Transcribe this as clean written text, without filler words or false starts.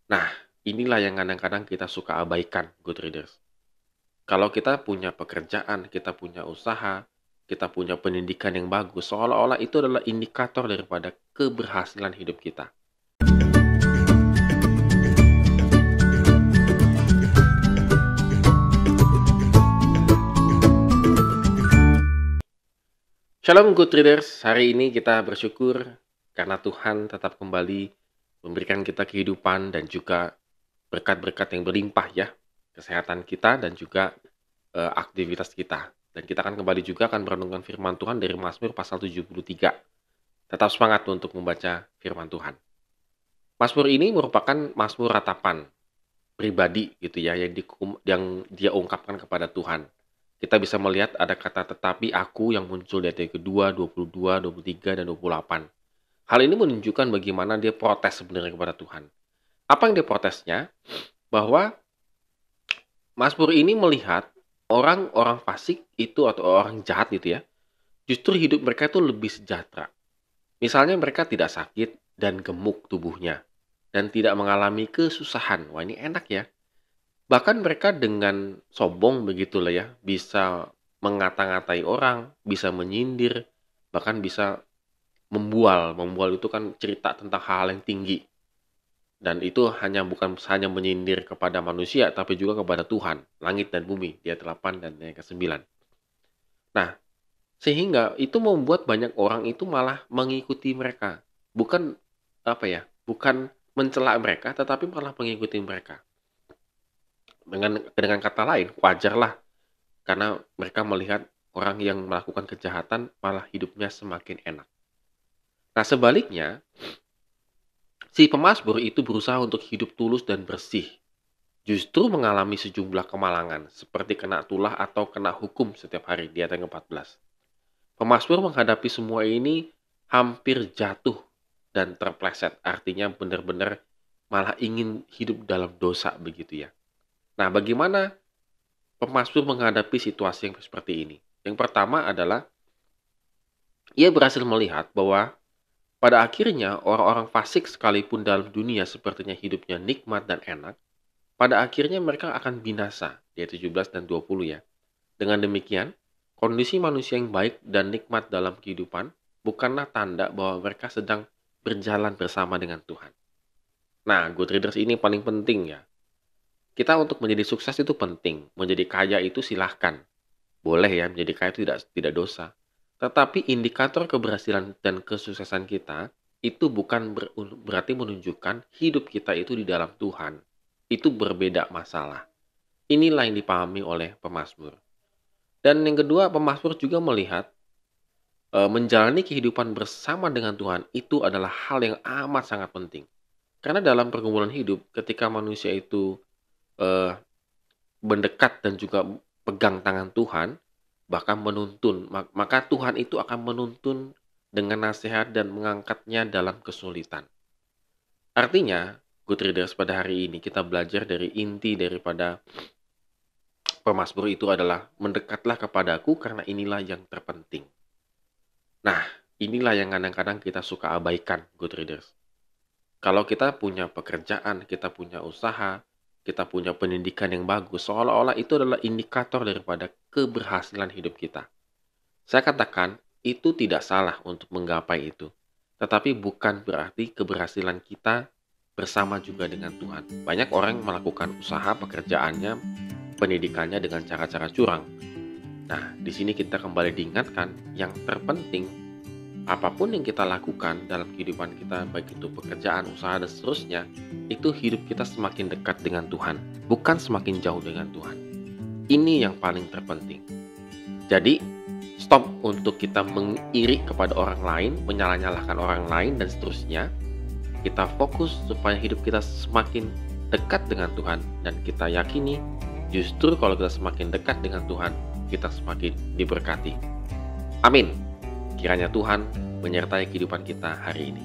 Nah, inilah yang kadang-kadang kita suka abaikan, good readers. Kalau kita punya pekerjaan, kita punya usaha, kita punya pendidikan yang bagus, seolah-olah itu adalah indikator daripada keberhasilan hidup kita. Shalom good readers, hari ini kita bersyukur karena Tuhan tetap kembali memberikan kita kehidupan dan juga berkat-berkat yang berlimpah ya, kesehatan kita dan juga aktivitas kita. Dan kita akan kembali juga akan merenungkan firman Tuhan dari Mazmur pasal 73. Tetap semangat untuk membaca firman Tuhan. Mazmur ini merupakan mazmur ratapan pribadi gitu ya, yang dia ungkapkan kepada Tuhan. Kita bisa melihat ada kata tetapi aku yang muncul di ayat kedua, 22, 23, dan 28. Hal ini menunjukkan bagaimana dia protes sebenarnya kepada Tuhan. Apa yang dia protesnya? Bahwa Mazmur ini melihat orang-orang fasik itu atau orang jahat gitu ya, justru hidup mereka itu lebih sejahtera. Misalnya mereka tidak sakit dan gemuk tubuhnya, dan tidak mengalami kesusahan. Wah ini enak ya. Bahkan mereka dengan sombong begitulah ya, bisa mengata-ngatai orang, bisa menyindir, bahkan bisa membual. Membual itu kan cerita tentang hal yang tinggi. Dan itu bukan hanya menyindir kepada manusia, tapi juga kepada Tuhan, langit dan bumi, di ayat 8 dan ayat ke-9. Nah, sehingga itu membuat banyak orang itu malah mengikuti mereka. Bukan mencela mereka, tetapi malah mengikuti mereka. Dengan kata lain, wajarlah karena mereka melihat orang yang melakukan kejahatan malah hidupnya semakin enak. Nah, sebaliknya, si pemazmur itu berusaha untuk hidup tulus dan bersih. Justru mengalami sejumlah kemalangan, seperti kena tulah atau kena hukum setiap hari di ayat ke-14. Pemazmur menghadapi semua ini hampir jatuh dan terpleset, artinya benar-benar malah ingin hidup dalam dosa begitu ya. Nah, bagaimana pemazmur menghadapi situasi yang seperti ini? Yang pertama adalah ia berhasil melihat bahwa pada akhirnya orang-orang fasik sekalipun dalam dunia sepertinya hidupnya nikmat dan enak, pada akhirnya mereka akan binasa di ayat 17 dan 20 ya. Dengan demikian, kondisi manusia yang baik dan nikmat dalam kehidupan bukanlah tanda bahwa mereka sedang berjalan bersama dengan Tuhan. Nah, good readers ini paling penting ya. Kita untuk menjadi sukses itu penting. Menjadi kaya itu silahkan. Boleh ya, menjadi kaya itu tidak dosa. Tetapi indikator keberhasilan dan kesuksesan kita itu bukan berarti menunjukkan hidup kita itu di dalam Tuhan. Itu berbeda masalah. Inilah yang dipahami oleh pemazmur. Dan yang kedua, pemazmur juga melihat menjalani kehidupan bersama dengan Tuhan itu adalah hal yang amat sangat penting. Karena dalam pergumulan hidup, ketika manusia itu mendekat dan juga pegang tangan Tuhan, bahkan menuntun, maka Tuhan itu akan menuntun dengan nasihat dan mengangkatnya dalam kesulitan. Artinya, good readers, pada hari ini kita belajar dari inti daripada pemazmur itu adalah mendekatlah kepadaku karena inilah yang terpenting. Nah, inilah yang kadang-kadang kita suka abaikan, good readers. Kalau kita punya pekerjaan, kita punya usaha, kita punya pendidikan yang bagus, seolah-olah itu adalah indikator daripada keberhasilan hidup kita. Saya katakan, itu tidak salah untuk menggapai itu. Tetapi bukan berarti keberhasilan kita bersama juga dengan Tuhan. Banyak orang melakukan usaha pekerjaannya, pendidikannya dengan cara-cara curang. Nah, di sini kita kembali diingatkan, yang terpenting, apapun yang kita lakukan dalam kehidupan kita, baik itu pekerjaan, usaha, dan seterusnya, itu hidup kita semakin dekat dengan Tuhan, bukan semakin jauh dengan Tuhan. Ini yang paling terpenting. Jadi, stop untuk kita mengiri kepada orang lain, menyalah-nyalahkan orang lain, dan seterusnya. Kita fokus supaya hidup kita semakin dekat dengan Tuhan, dan kita yakini justru kalau kita semakin dekat dengan Tuhan, kita semakin diberkati. Amin. Kiranya Tuhan menyertai kehidupan kita hari ini.